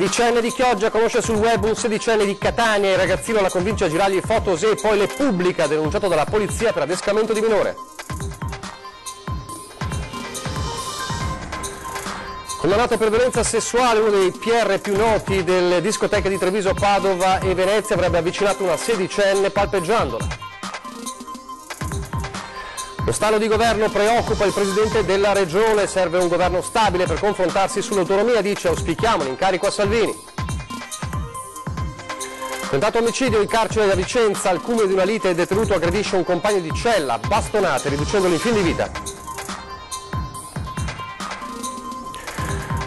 13enne di Chioggia conosce sul web un 16enne di Catania, il ragazzino la convince a girargli foto e poi le pubblica, denunciato dalla polizia per adescamento di minore. Condannato per violenza sessuale, uno dei PR più noti delle discoteche di Treviso, Padova e Venezia avrebbe avvicinato una 16enne palpeggiandola. Lo stallo di governo preoccupa il presidente della regione, serve un governo stabile per confrontarsi sull'autonomia, dice, auspichiamo l'incarico a Salvini. Tentato omicidio in carcere da Vicenza, al culmine di una lite il detenuto aggredisce un compagno di cella, bastonate, riducendolo in fin di vita.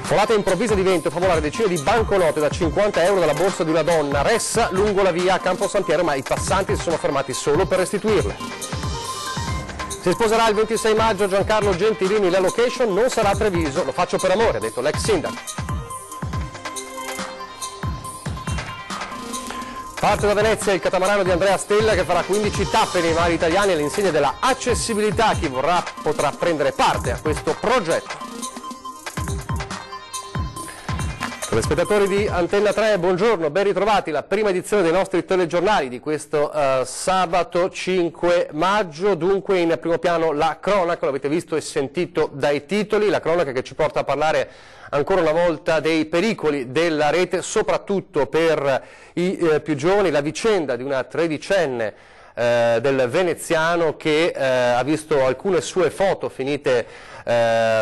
Folata improvvisa di vento fa volare decine di banconote da 50 euro dalla borsa di una donna, ressa lungo la via a Campo San Piero, ma i passanti si sono fermati solo per restituirle. Si sposerà il 26 maggio Giancarlo Gentilini, la location non sarà a Treviso, lo faccio per amore, ha detto l'ex sindaco. Parte da Venezia il catamarano di Andrea Stella che farà 15 tappe nei mari italiani all'insegna della accessibilità. Chi vorrà potrà prendere parte a questo progetto. Telespettatori di Antenna 3, buongiorno, ben ritrovati, la prima edizione dei nostri telegiornali di questo sabato 5 maggio, dunque in primo piano la cronaca, l'avete visto e sentito dai titoli, la cronaca che ci porta a parlare ancora una volta dei pericoli della rete, soprattutto per i più giovani, la vicenda di una tredicenne del veneziano che ha visto alcune sue foto finite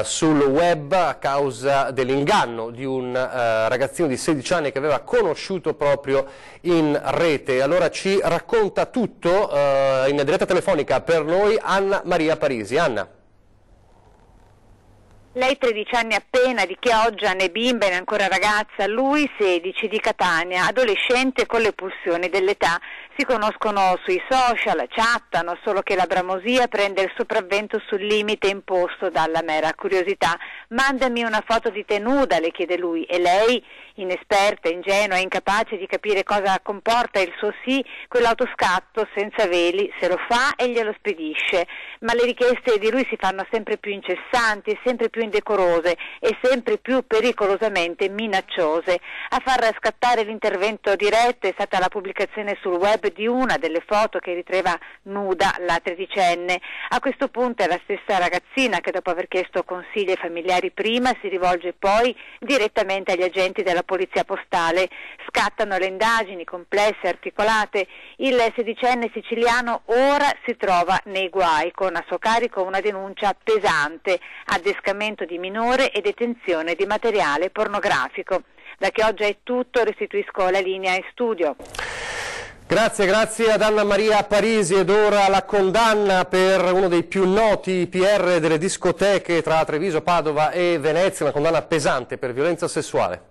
sul web a causa dell'inganno di un ragazzino di 16 anni che aveva conosciuto proprio in rete. Allora ci racconta tutto in diretta telefonica per noi Anna Maria Parisi. Anna. Lei 13 anni appena, di Chioggia, né bimba né ancora ragazza, lui 16, di Catania, adolescente con le pulsioni dell'età. Si conoscono sui social, chattano, solo che la bramosia prende il sopravvento sul limite imposto dalla mera curiosità. Mandami una foto di te nuda, le chiede lui, e lei, inesperta, ingenua, incapace di capire cosa comporta il suo sì, quell'autoscatto senza veli se lo fa e glielo spedisce. Ma le richieste di lui si fanno sempre più incessanti, sempre più indecorose e sempre più pericolosamente minacciose. A far scattare l'intervento diretto è stata la pubblicazione sul web di una delle foto che ritraeva nuda la tredicenne. A questo punto è la stessa ragazzina che, dopo aver chiesto consigli ai familiari prima, si rivolge poi direttamente agli agenti della polizia postale. Scattano le indagini complesse e articolate. Il sedicenne siciliano ora si trova nei guai, con a suo carico una denuncia pesante: adescamento di minore e detenzione di materiale pornografico. Da Chioggia è tutto, restituisco la linea in studio. Grazie ad Anna Maria Parisi. Ed ora la condanna per uno dei più noti PR delle discoteche tra Treviso, Padova e Venezia, una condanna pesante per violenza sessuale.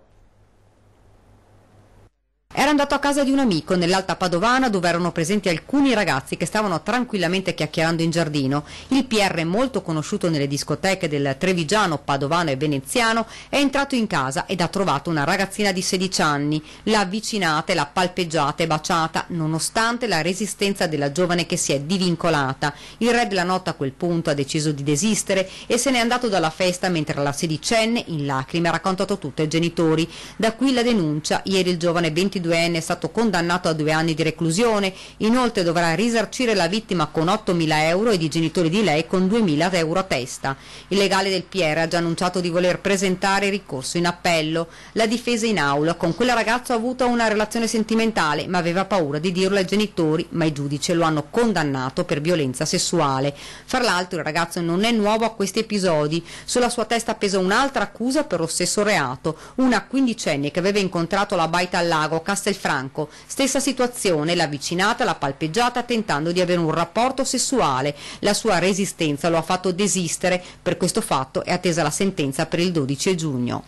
Era andato a casa di un amico nell'Alta Padovana, dove erano presenti alcuni ragazzi che stavano tranquillamente chiacchierando in giardino. Il PR, molto conosciuto nelle discoteche del trevigiano, padovano e veneziano, è entrato in casa ed ha trovato una ragazzina di 16 anni. L'ha avvicinata e l'ha palpeggiata e baciata, nonostante la resistenza della giovane che si è divincolata. Il re della notte a quel punto ha deciso di desistere e se n'è andato dalla festa, mentre la sedicenne, in lacrime, ha raccontato tutto ai genitori. Da qui la denuncia. Ieri il giovane 22enne è stato condannato a 2 anni di reclusione, inoltre dovrà risarcire la vittima con 8.000 euro ed i genitori di lei con 2.000 euro a testa. Il legale del PR ha già annunciato di voler presentare ricorso in appello. La difesa in aula: con quella ragazza ha avuto una relazione sentimentale, ma aveva paura di dirlo ai genitori, ma i giudici lo hanno condannato per violenza sessuale. Fra l'altro il ragazzo non è nuovo a questi episodi, sulla sua testa pesa un'altra accusa per lo stesso reato, una quindicenne che aveva incontrato la baita al lago Castelfranco. Stessa situazione, l'ha avvicinata, l'ha palpeggiata tentando di avere un rapporto sessuale. La sua resistenza lo ha fatto desistere. Per questo fatto è attesa la sentenza per il 12 giugno.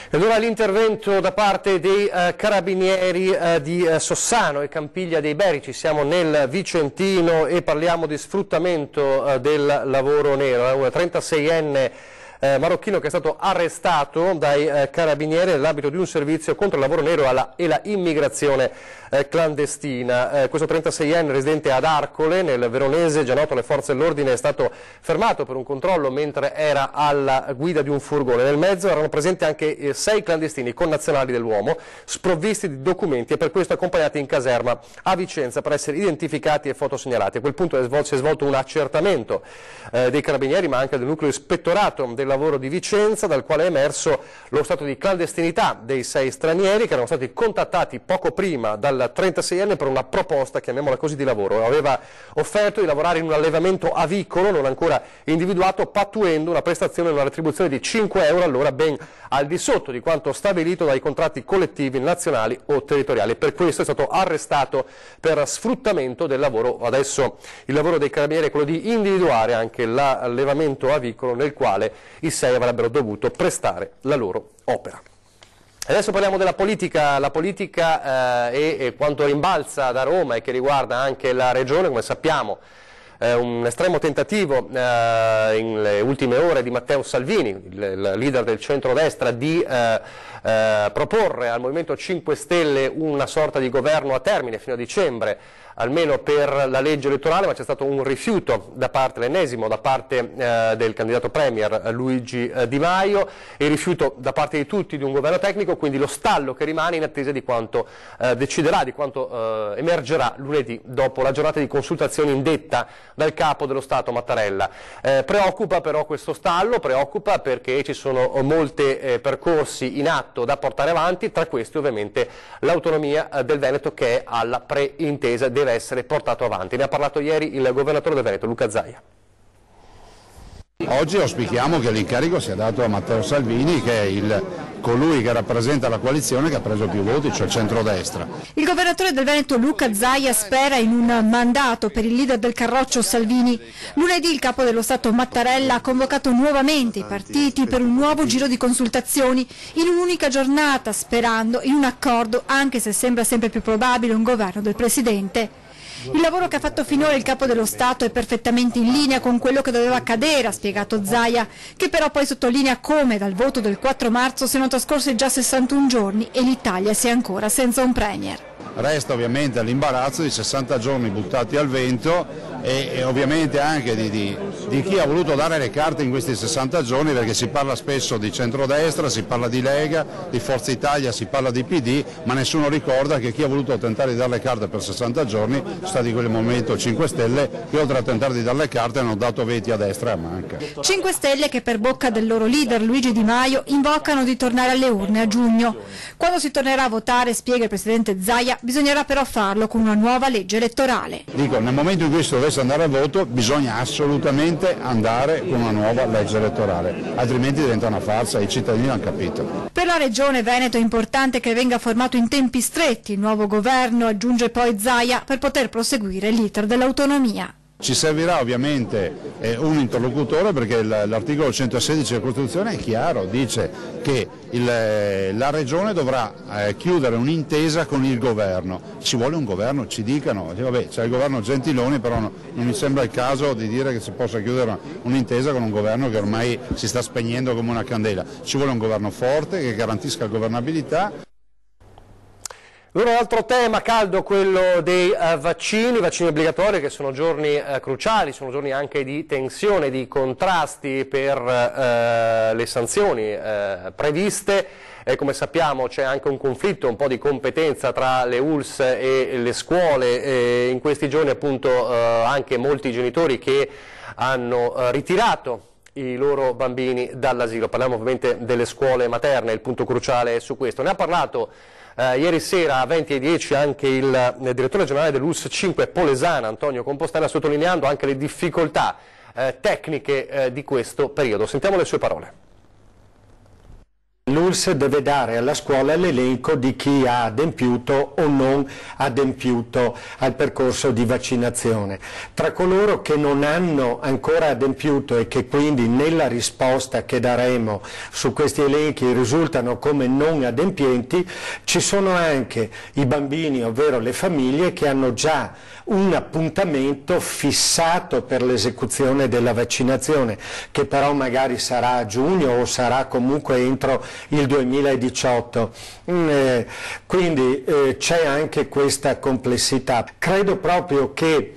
Ed ora l'intervento da parte dei carabinieri di Sossano e Campiglia dei Berici. Siamo nel Vicentino e parliamo di sfruttamento del lavoro nero. Una 36enne marocchino che è stato arrestato dai carabinieri nell'ambito di un servizio contro il lavoro nero e la immigrazione clandestina. Questo 36enne residente ad Arcole, nel Veronese, già noto alle forze dell'ordine, è stato fermato per un controllo mentre era alla guida di un furgone. Nel mezzo erano presenti anche 6 clandestini connazionali dell'uomo, sprovvisti di documenti e per questo accompagnati in caserma a Vicenza per essere identificati e fotosegnalati. A quel punto si è svolto un accertamento dei carabinieri, ma anche del nucleo ispettorato del lavoro di Vicenza, dal quale è emerso lo stato di clandestinità dei 6 stranieri che erano stati contattati poco prima dal 36enne per una proposta, chiamiamola così, di lavoro. Aveva offerto di lavorare in un allevamento avicolo non ancora individuato, pattuendo una prestazione e una retribuzione di 5 euro all'ora, ben al di sotto di quanto stabilito dai contratti collettivi nazionali o territoriali. Per questo è stato arrestato per sfruttamento del lavoro. Adesso il lavoro dei carabinieri è quello di individuare anche l'allevamento avicolo nel quale i 6 avrebbero dovuto prestare la loro opera. Adesso parliamo della politica, e quanto rimbalza da Roma e che riguarda anche la Regione. Come sappiamo, un estremo tentativo nelle ultime ore di Matteo Salvini, il leader del centrodestra, di proporre al Movimento 5 Stelle una sorta di governo a termine fino a dicembre, almeno per la legge elettorale, ma c'è stato un rifiuto l'ennesimo da parte del candidato premier Luigi Di Maio, e il rifiuto da parte di tutti di un governo tecnico, quindi lo stallo che rimane in attesa di quanto deciderà, di quanto emergerà lunedì dopo la giornata di consultazioni indetta dal capo dello Stato Mattarella. Preoccupa però questo stallo, preoccupa perché ci sono molti percorsi in atto da portare avanti, tra questi ovviamente l'autonomia del Veneto, che è alla preintesa, deve essere portato avanti. Ne ha parlato ieri il governatore del Veneto, Luca Zaia. Oggi auspichiamo che l'incarico sia dato a Matteo Salvini, che è colui che rappresenta la coalizione che ha preso più voti, cioè il centrodestra. Il governatore del Veneto Luca Zaia spera in un mandato per il leader del Carroccio Salvini. Lunedì il capo dello Stato Mattarella ha convocato nuovamente i partiti per un nuovo giro di consultazioni in un'unica giornata, sperando in un accordo, anche se sembra sempre più probabile un governo del Presidente. Il lavoro che ha fatto finora il capo dello Stato è perfettamente in linea con quello che doveva accadere, ha spiegato Zaia, che però poi sottolinea come dal voto del 4 marzo siano trascorsi già 61 giorni e l'Italia sia ancora senza un premier. Resta ovviamente l'imbarazzo di 60 giorni buttati al vento e ovviamente anche di chi ha voluto dare le carte in questi 60 giorni, perché si parla spesso di centrodestra, si parla di Lega, di Forza Italia, si parla di PD, ma nessuno ricorda che chi ha voluto tentare di dare le carte per 60 giorni sono stati quelli del Movimento 5 Stelle, che oltre a tentare di dare le carte hanno dato veti a destra e a manca. 5 Stelle che per bocca del loro leader Luigi Di Maio invocano di tornare alle urne a giugno. Quando si tornerà a votare, spiega il presidente Zaia, bisognerà però farlo con una nuova legge elettorale. Dico, nel momento in cui si dovesse andare a voto bisogna assolutamente andare con una nuova legge elettorale, altrimenti diventa una farsa e i cittadini l'hanno capito. Per la Regione Veneto è importante che venga formato in tempi stretti il nuovo governo, aggiunge poi Zaia, per poter proseguire l'iter dell'autonomia. Ci servirà ovviamente un interlocutore, perché l'articolo 116 della Costituzione è chiaro, dice che la Regione dovrà chiudere un'intesa con il governo. Ci vuole un governo, ci dicano, vabbè, c'è il governo Gentiloni, però non mi sembra il caso di dire che si possa chiudere un'intesa con un governo che ormai si sta spegnendo come una candela. Ci vuole un governo forte che garantisca governabilità. Un altro tema caldo, quello dei vaccini obbligatori, che sono giorni cruciali, sono giorni anche di tensione, di contrasti per le sanzioni previste. Come sappiamo c'è anche un conflitto, un po' di competenza tra le ULSS e le scuole, in questi giorni appunto anche molti genitori che hanno ritirato i loro bambini dall'asilo. Parliamo ovviamente delle scuole materne, il punto cruciale è su questo. Ne ha parlato ieri sera a 20:10 anche il direttore generale dell'ULSS 5 Polesana, Antonio Compostela, sottolineando anche le difficoltà tecniche di questo periodo. Sentiamo le sue parole. L'ULSS deve dare alla scuola l'elenco di chi ha adempiuto o non adempiuto al percorso di vaccinazione. Tra coloro che non hanno ancora adempiuto e che quindi nella risposta che daremo su questi elenchi risultano come non adempienti, ci sono anche i bambini, ovvero le famiglie, che hanno già un appuntamento fissato per l'esecuzione della vaccinazione, che però magari sarà a giugno o sarà comunque entro il 2018. Quindi c'è anche questa complessità. Credo proprio che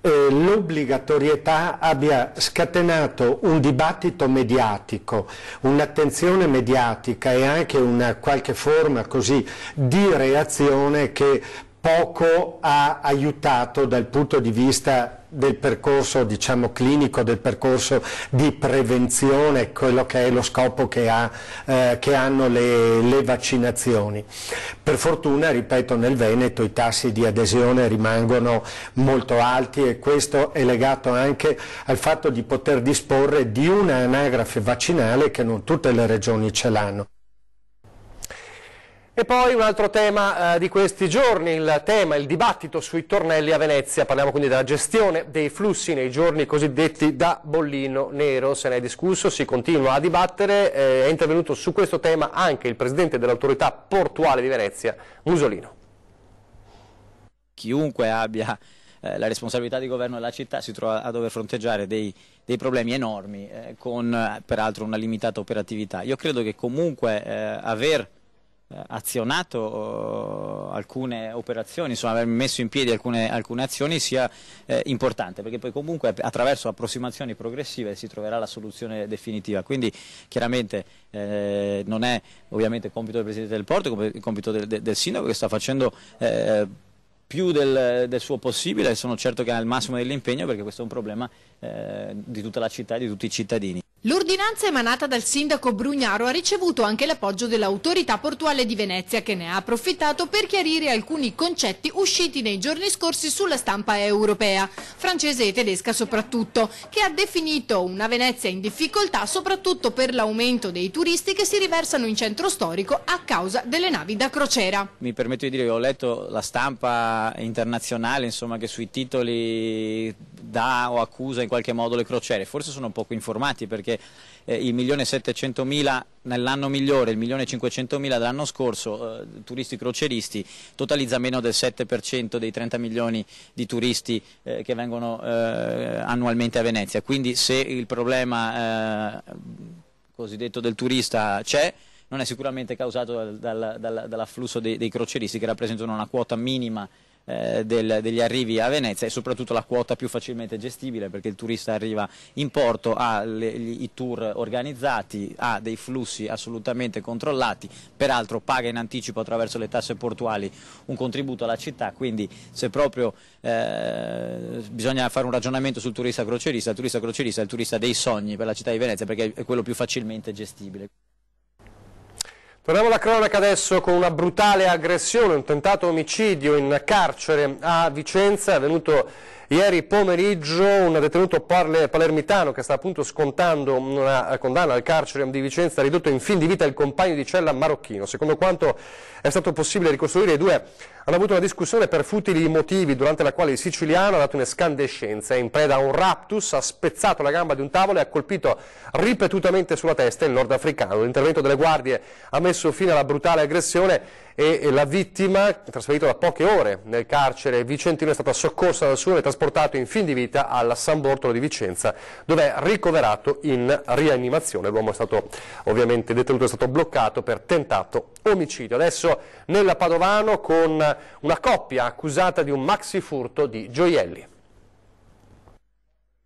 l'obbligatorietà abbia scatenato un dibattito mediatico, un'attenzione mediatica e anche una qualche forma così di reazione che poco ha aiutato dal punto di vista del percorso, diciamo, clinico, del percorso di prevenzione, quello che è lo scopo che hanno le vaccinazioni. Per fortuna, ripeto, nel Veneto i tassi di adesione rimangono molto alti e questo è legato anche al fatto di poter disporre di una anagrafe vaccinale che non tutte le regioni ce l'hanno. E poi un altro tema di questi giorni, il dibattito sui tornelli a Venezia. Parliamo quindi della gestione dei flussi nei giorni cosiddetti da bollino nero. Se ne è discusso, si continua a dibattere, è intervenuto su questo tema anche il presidente dell'autorità portuale di Venezia, Musolino. Chiunque abbia la responsabilità di governo della città si trova a dover fronteggiare dei problemi enormi con peraltro una limitata operatività. Io credo che comunque aver azionato alcune operazioni, insomma aver messo in piedi alcune azioni sia importante, perché poi comunque attraverso approssimazioni progressive si troverà la soluzione definitiva. Quindi chiaramente non è ovviamente compito del Presidente del Porto, è compito del Sindaco, che sta facendo più del suo possibile, e sono certo che ha il massimo dell'impegno, perché questo è un problema di tutta la città e di tutti i cittadini. L'ordinanza emanata dal sindaco Brugnaro ha ricevuto anche l'appoggio dell'autorità portuale di Venezia, che ne ha approfittato per chiarire alcuni concetti usciti nei giorni scorsi sulla stampa europea, francese e tedesca soprattutto, che ha definito una Venezia in difficoltà soprattutto per l'aumento dei turisti che si riversano in centro storico a causa delle navi da crociera. Mi permetto di dire che ho letto la stampa internazionale, insomma, che sui titoli dà o accusa in qualche modo le crociere. Forse sono poco informati, perché il 1.700.000 nell'anno migliore, il 1.500.000 dell'anno scorso, turisti crocieristi, totalizza meno del 7% dei 30 milioni di turisti che vengono annualmente a Venezia. Quindi se il problema così del turista c'è, non è sicuramente causato dall'afflusso dei crocieristi, che rappresentano una quota minima degli arrivi a Venezia, e soprattutto la quota più facilmente gestibile, perché il turista arriva in porto, ha i tour organizzati, ha dei flussi assolutamente controllati, peraltro paga in anticipo attraverso le tasse portuali un contributo alla città. Quindi se proprio bisogna fare un ragionamento sul turista crocierista, il turista crocierista è il turista dei sogni per la città di Venezia, perché è quello più facilmente gestibile. Torniamo alla cronaca adesso con una brutale aggressione, un tentato omicidio in carcere a Vicenza. È avvenuto ieri pomeriggio. Un detenuto palermitano che sta appunto scontando una condanna al carcere di Vicenza ha ridotto in fin di vita il compagno di cella marocchino. Secondo quanto è stato possibile ricostruire, i due hanno avuto una discussione per futili motivi, durante la quale il siciliano ha dato un'escandescenza. In preda a un raptus ha spezzato la gamba di un tavolo e ha colpito ripetutamente sulla testa il nordafricano. L'intervento delle guardie ha messo fine alla brutale aggressione e la vittima, trasferito da poche ore nel carcere vicentino, è stata soccorsa dal suo e trasportato in fin di vita alla San Bortolo di Vicenza, dove è ricoverato in rianimazione. L'uomo è stato ovviamente detenuto, è stato bloccato per tentato omicidio. Adesso nella Padovano con una coppia accusata di un maxi furto di gioielli.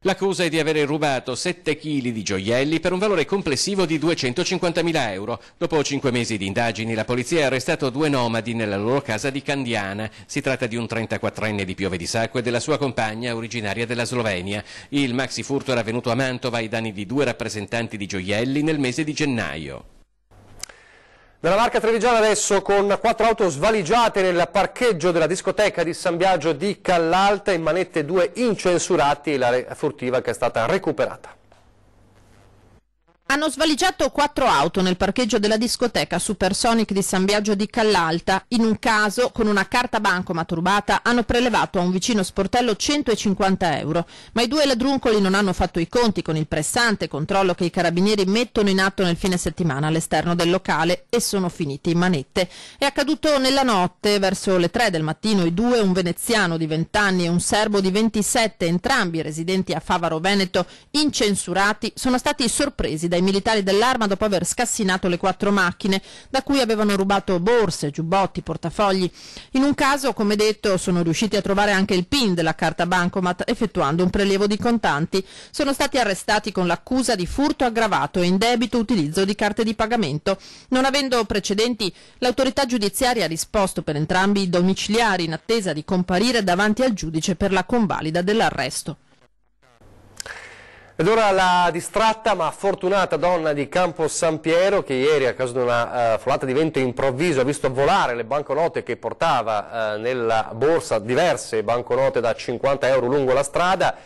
L'accusa è di avere rubato 7 kg di gioielli per un valore complessivo di 250.000 euro. Dopo 5 mesi di indagini, la polizia ha arrestato 2 nomadi nella loro casa di Candiana. Si tratta di un 34enne di Piove di Sacco e della sua compagna, originaria della Slovenia. Il maxi furto era avvenuto a Mantova ai danni di 2 rappresentanti di gioielli nel mese di gennaio. Nella Marca Trevigiana adesso con 4 auto svaligiate nel parcheggio della discoteca di San Biagio di Callalta, in manette 2 incensurati e la furtiva che è stata recuperata. Hanno svaligiato 4 auto nel parcheggio della discoteca Supersonic di San Biagio di Callalta. In un caso, con una carta bancomat rubata, hanno prelevato a un vicino sportello 150 euro. Ma i 2 ladruncoli non hanno fatto i conti con il pressante controllo che i carabinieri mettono in atto nel fine settimana all'esterno del locale e sono finiti in manette. È accaduto nella notte, verso le 3 del mattino, i 2, un veneziano di 20 anni e un serbo di 27, entrambi residenti a Favaro Veneto, incensurati, sono stati sorpresi dai militari dell'Arma dopo aver scassinato le 4 macchine, da cui avevano rubato borse, giubbotti, portafogli. In un caso, come detto, sono riusciti a trovare anche il PIN della carta bancomat effettuando un prelievo di contanti. Sono stati arrestati con l'accusa di furto aggravato e indebito utilizzo di carte di pagamento. Non avendo precedenti, l'autorità giudiziaria ha disposto per entrambi i domiciliari in attesa di comparire davanti al giudice per la convalida dell'arresto. Ed ora la distratta ma fortunata donna di Campo San Piero, che ieri a causa di una folata di vento improvviso ha visto volare le banconote che portava nella borsa, diverse banconote da 50 euro lungo la strada.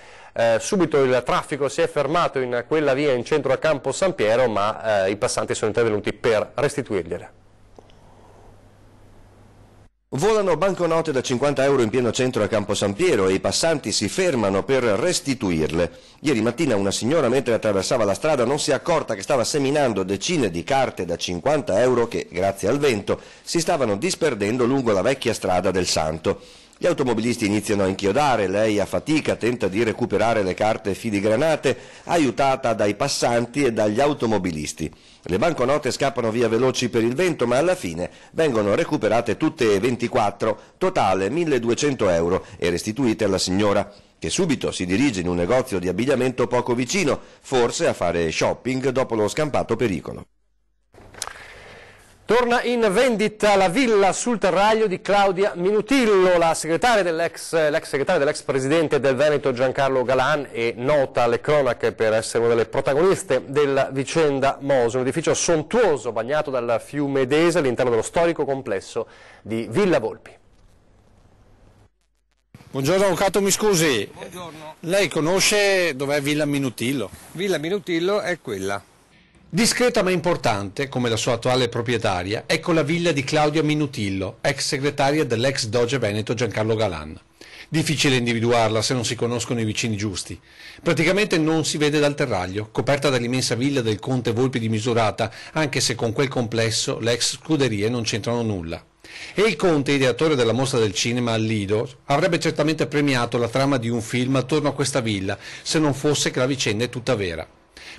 Subito il traffico si è fermato in quella via in centro a Campo San Piero, ma i passanti sono intervenuti per restituirgliele. Volano banconote da 50 euro in pieno centro a Campo San Piero e i passanti si fermano per restituirle. Ieri mattina una signora, mentre attraversava la strada, non si è accorta che stava seminando decine di carte da 50 euro che, grazie al vento, si stavano disperdendo lungo la vecchia strada del Santo. Gli automobilisti iniziano a inchiodare, lei a fatica tenta di recuperare le carte filigranate, aiutata dai passanti e dagli automobilisti. Le banconote scappano via veloci per il vento, ma alla fine vengono recuperate tutte e 24, totale 1.200 euro, e restituite alla signora, che subito si dirige in un negozio di abbigliamento poco vicino, forse a fare shopping dopo lo scampato pericolo. Torna in vendita la villa sul terraglio di Claudia Minutillo, l'ex segretaria dell'ex presidente del Veneto Giancarlo Galan, è nota alle cronache per essere una delle protagoniste della vicenda Moso, un edificio sontuoso bagnato dal fiume Dese all'interno dello storico complesso di Villa Volpi. Buongiorno avvocato, mi scusi. Buongiorno. Lei conosce dov'è Villa Minutillo? Villa Minutillo è quella. Discreta ma importante, come la sua attuale proprietaria, ecco la villa di Claudia Minutillo, ex segretaria dell'ex doge veneto Giancarlo Galan. Difficile individuarla se non si conoscono i vicini giusti. Praticamente non si vede dal terraglio, coperta dall'immensa villa del conte Volpi di Misurata, anche se con quel complesso le ex scuderie non c'entrano nulla. E il conte, ideatore della mostra del cinema al Lido, avrebbe certamente premiato la trama di un film attorno a questa villa, se non fosse che la vicenda è tutta vera.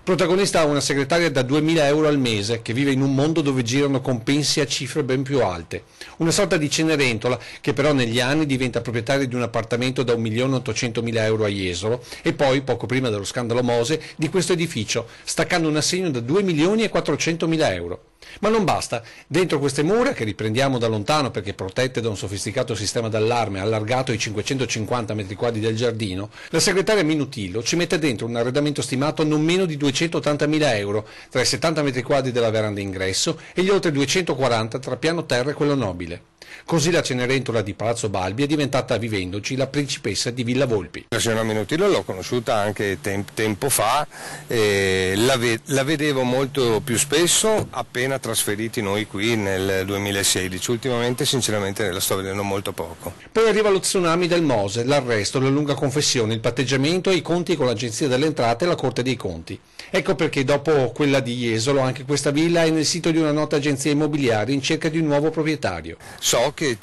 Protagonista una segretaria da 2.000 euro al mese, che vive in un mondo dove girano compensi a cifre ben più alte. Una sorta di Cenerentola che però negli anni diventa proprietaria di un appartamento da 1.800.000 euro a Jesolo e poi, poco prima dello scandalo Mose, di questo edificio, staccando un assegno da 2.400.000 euro. Ma non basta. Dentro queste mura, che riprendiamo da lontano perché protette da un sofisticato sistema d'allarme allargato ai 550 metri quadri del giardino, la segretaria Minutillo ci mette dentro un arredamento stimato a non meno di 280.000 euro, tra i 70 metri quadri della veranda ingresso e gli oltre 240 tra piano terra e quello nobile. Così la Cenerentola di Palazzo Balbi è diventata, vivendoci, la principessa di Villa Volpi. La signora Minutillo l'ho conosciuta anche tempo fa, la vedevo molto più spesso appena trasferiti noi qui nel 2016, ultimamente sinceramente la sto vedendo molto poco. Poi arriva lo tsunami del Mose, l'arresto, la lunga confessione, il patteggiamento e i conti con l'Agenzia delle Entrate e la Corte dei Conti. Ecco perché dopo quella di Jesolo anche questa villa è nel sito di una nota agenzia immobiliare in cerca di un nuovo proprietario. So che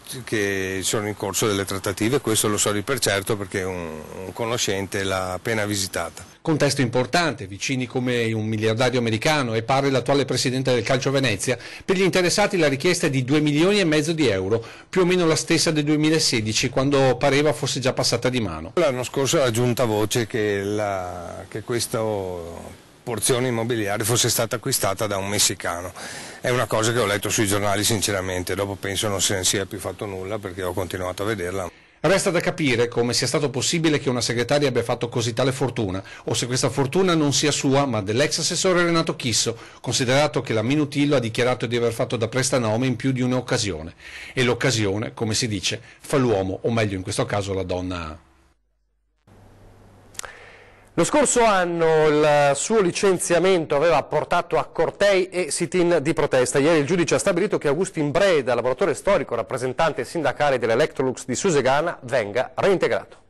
sono in corso delle trattative, questo lo so di per certo perché un conoscente l'ha appena visitata. Contesto importante, vicini come un miliardario americano e pare l'attuale presidente del Calcio Venezia. Per gli interessati la richiesta è di 2,5 milioni di euro, più o meno la stessa del 2016, quando pareva fosse già passata di mano. L'anno scorso era giunta voce che questa porzione immobiliare fosse stata acquistata da un messicano. È una cosa che ho letto sui giornali sinceramente, dopo penso non se ne sia più fatto nulla perché ho continuato a vederla. Resta da capire come sia stato possibile che una segretaria abbia fatto così tale fortuna, o se questa fortuna non sia sua ma dell'ex assessore Renato Chisso, considerato che la Minutillo ha dichiarato di aver fatto da prestanome in più di un'occasione. E l'occasione, come si dice, fa l'uomo, o meglio in questo caso la donna. Lo scorso anno il suo licenziamento aveva portato a cortei e sit-in di protesta. Ieri il giudice ha stabilito che Agustin Breda, lavoratore storico, rappresentante sindacale dell'Electrolux di Susegana, venga reintegrato.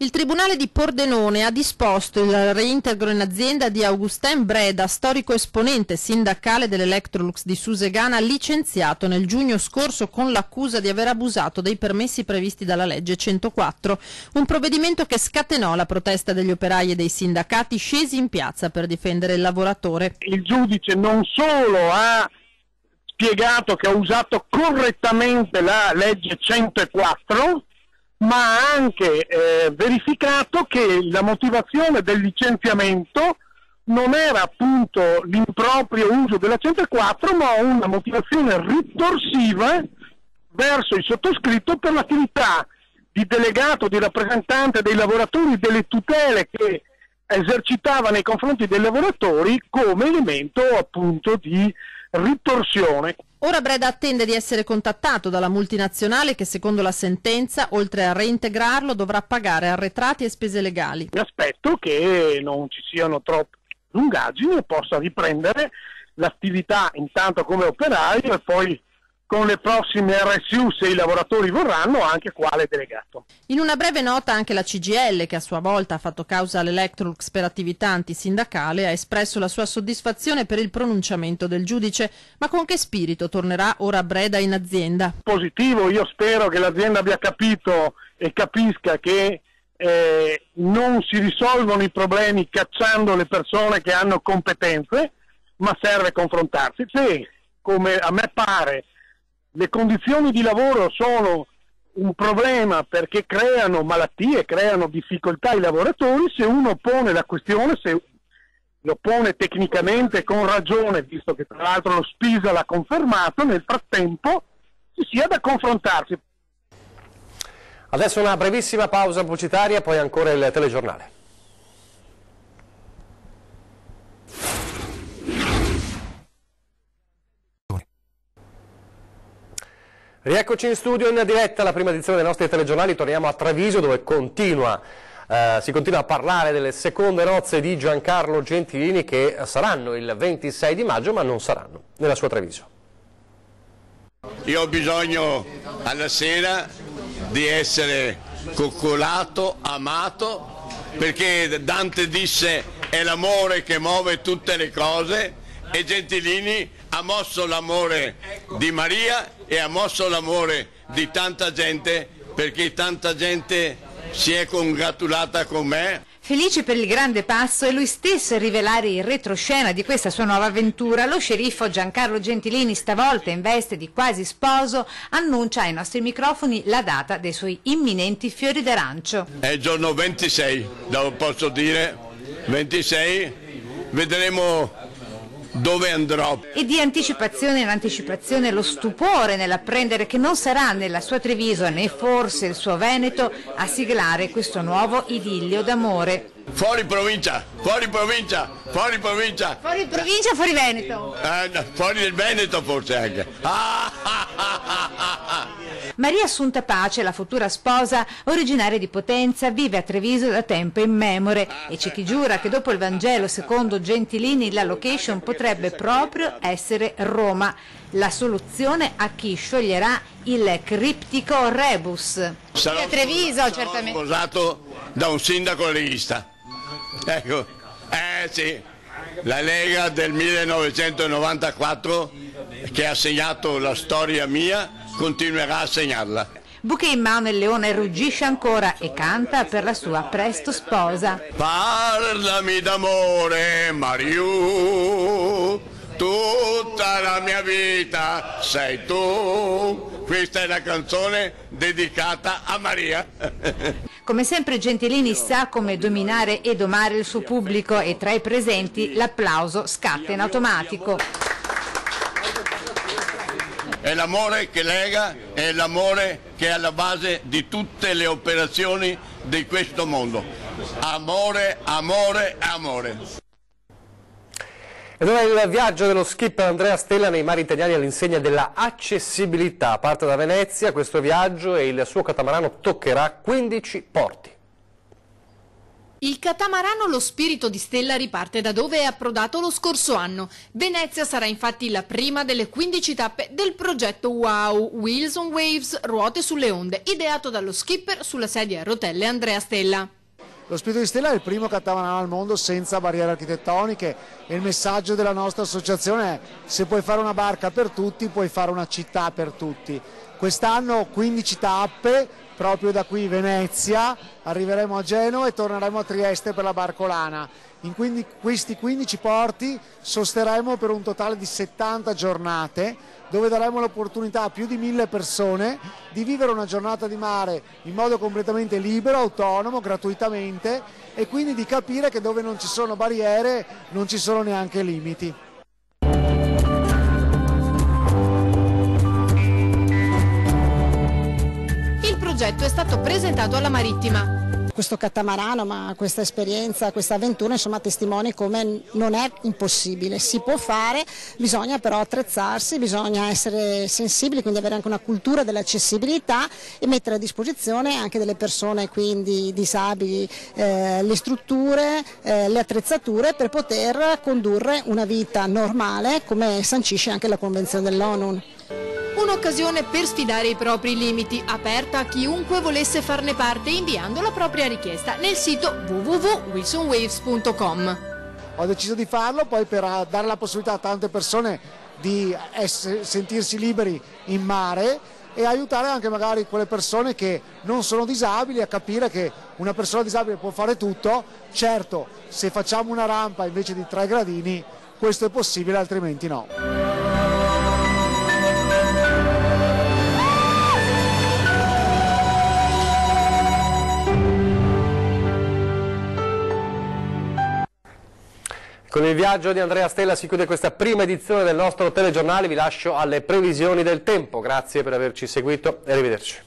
Il Tribunale di Pordenone ha disposto il reintegro in azienda di Augustin Breda, storico esponente sindacale dell'Electrolux di Susegana, licenziato nel giugno scorso con l'accusa di aver abusato dei permessi previsti dalla legge 104, un provvedimento che scatenò la protesta degli operai e dei sindacati scesi in piazza per difendere il lavoratore. Il giudice non solo ha spiegato che ha usato correttamente la legge 104, ma ha anche verificato che la motivazione del licenziamento non era appunto l'improprio uso della 104, ma una motivazione ritorsiva verso il sottoscritto per l'attività di delegato, di rappresentante dei lavoratori, delle tutele che esercitava nei confronti dei lavoratori come elemento appunto di ritorsione. Ora Breda attende di essere contattato dalla multinazionale che, secondo la sentenza, oltre a reintegrarlo, dovrà pagare arretrati e spese legali. Mi aspetto che non ci siano troppe lungaggini e possa riprendere l'attività intanto come operaio e poi con le prossime RSU, se i lavoratori vorranno, anche quale delegato. In una breve nota anche la CGIL, che a sua volta ha fatto causa all'Electrolux per attività antisindacale, ha espresso la sua soddisfazione per il pronunciamento del giudice. Ma con che spirito tornerà ora Breda in azienda? Positivo, io spero che l'azienda abbia capito e capisca che non si risolvono i problemi cacciando le persone che hanno competenze, ma serve confrontarsi. Se, come a me pare, le condizioni di lavoro sono un problema perché creano malattie, creano difficoltà ai lavoratori, se uno pone la questione, se lo pone tecnicamente con ragione, visto che tra l'altro lo Spisa l'ha confermato, nel frattempo ci sia da confrontarsi. Adesso una brevissima pausa pubblicitaria, poi ancora il telegiornale. Rieccoci in studio in diretta, la prima edizione dei nostri telegiornali. Torniamo a Treviso, dove si continua a parlare delle seconde nozze di Giancarlo Gentilini, che saranno il 26 di maggio, ma non saranno nella sua Treviso. Io ho bisogno alla sera di essere coccolato, amato, perché Dante disse è l'amore che muove tutte le cose, e Gentilini ha mosso l'amore di Maria e ha mosso l'amore di tanta gente, perché tanta gente si è congratulata con me. Felice per il grande passo è lui stesso a rivelare in retroscena di questa sua nuova avventura. Lo sceriffo Giancarlo Gentilini, stavolta in veste di quasi sposo, annuncia ai nostri microfoni la data dei suoi imminenti fiori d'arancio. È il giorno 26, lo posso dire, 26, vedremo dove andrò. E di anticipazione in anticipazione lo stupore nell'apprendere che non sarà nella sua Treviso né forse il suo Veneto a siglare questo nuovo idillio d'amore. Fuori provincia, fuori provincia, fuori provincia. Fuori provincia, fuori Veneto. No, fuori del Veneto forse anche. Maria Assunta Pace, la futura sposa, originaria di Potenza, vive a Treviso da tempo immemore e c'è chi giura che dopo il Vangelo secondo Gentilini la location potrebbe proprio essere Roma. La soluzione a chi scioglierà il criptico rebus. Sarò a Treviso, certamente. Sposato da un sindaco leghista. Ecco, sì, la Lega del 1994 che ha segnato la storia mia continuerà a segnarla. Bouquet in mano il leone ruggisce ancora e canta per la sua presto sposa. Parlami d'amore, Mariù, tutta la mia vita sei tu. Questa è la canzone dedicata a Maria. Come sempre Gentilini sa come dominare e domare il suo pubblico e tra i presenti l'applauso scatta in automatico. È l'amore che lega, è l'amore che è alla base di tutte le operazioni di questo mondo. Amore, amore, amore. Ed ora il viaggio dello skipper Andrea Stella nei mari italiani all'insegna della accessibilità. Parte da Venezia questo viaggio e il suo catamarano toccherà 15 porti. Il catamarano Lo Spirito di Stella riparte da dove è approdato lo scorso anno. Venezia sarà infatti la prima delle 15 tappe del progetto WOW, Wheels on Waves, ruote sulle onde, ideato dallo skipper sulla sedia a rotelle Andrea Stella. Lo Spirito di Stella è il primo catamarano al mondo senza barriere architettoniche e il messaggio della nostra associazione è: se puoi fare una barca per tutti, puoi fare una città per tutti. Quest'anno 15 tappe, proprio da qui Venezia, arriveremo a Genova e torneremo a Trieste per la Barcolana. In questi 15 porti sosterremo per un totale di 70 giornate, dove daremo l'opportunità a più di 1000 persone di vivere una giornata di mare in modo completamente libero, autonomo, gratuitamente, e quindi di capire che dove non ci sono barriere non ci sono neanche limiti. Il progetto è stato presentato alla Marittima. Questo catamarano, ma questa esperienza, questa avventura, insomma, testimonia come non è impossibile, si può fare, bisogna però attrezzarsi, bisogna essere sensibili, quindi avere anche una cultura dell'accessibilità e mettere a disposizione anche delle persone quindi disabili le strutture, le attrezzature per poter condurre una vita normale, come sancisce anche la Convenzione dell'ONU. Un'occasione per sfidare i propri limiti, aperta a chiunque volesse farne parte inviando la propria richiesta nel sito www.wilsonwaves.com. Ho deciso di farlo poi per dare la possibilità a tante persone di sentirsi liberi in mare e aiutare anche magari quelle persone che non sono disabili a capire che una persona disabile può fare tutto. Certo, se facciamo una rampa invece di 3 gradini questo è possibile, altrimenti no. Con il viaggio di Andrea Stella si chiude questa prima edizione del nostro telegiornale, vi lascio alle previsioni del tempo, grazie per averci seguito e arrivederci.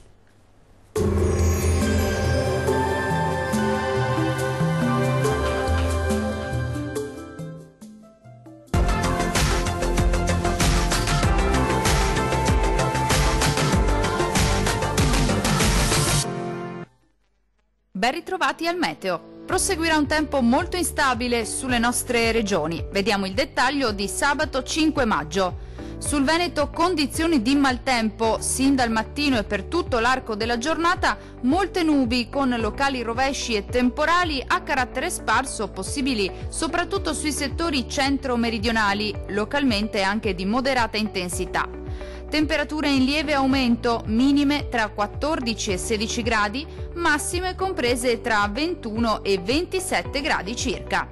Ben ritrovati al meteo. Proseguirà un tempo molto instabile sulle nostre regioni. Vediamo il dettaglio di sabato 5 maggio. Sul Veneto condizioni di maltempo sin dal mattino e per tutto l'arco della giornata, molte nubi con locali rovesci e temporali a carattere sparso possibili soprattutto sui settori centro-meridionali, localmente anche di moderata intensità. Temperature in lieve aumento, minime tra 14 e 16 gradi, massime comprese tra 21 e 27 gradi circa.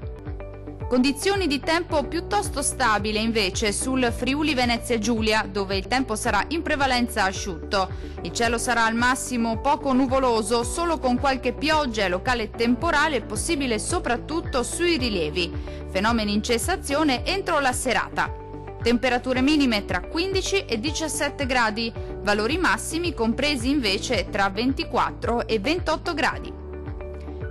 Condizioni di tempo piuttosto stabile invece sul Friuli Venezia Giulia, dove il tempo sarà in prevalenza asciutto. Il cielo sarà al massimo poco nuvoloso, solo con qualche pioggia locale temporale possibile soprattutto sui rilievi. Fenomeni in cessazione entro la serata. Temperature minime tra 15 e 17 gradi, valori massimi compresi invece tra 24 e 28 gradi.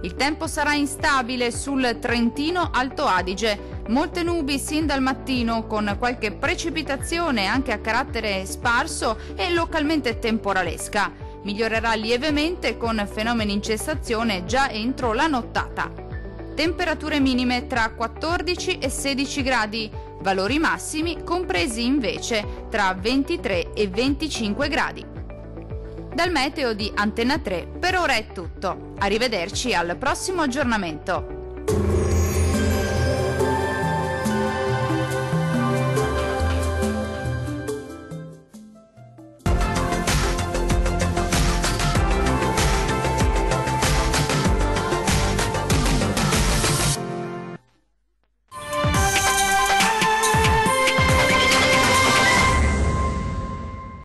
Il tempo sarà instabile sul Trentino Alto Adige, molte nubi sin dal mattino con qualche precipitazione anche a carattere sparso e localmente temporalesca. Migliorerà lievemente con fenomeni in cessazione già entro la nottata. Temperature minime tra 14 e 16 gradi, valori massimi compresi invece tra 23 e 25 gradi. Dal meteo di Antenna 3 per ora è tutto. Arrivederci al prossimo aggiornamento.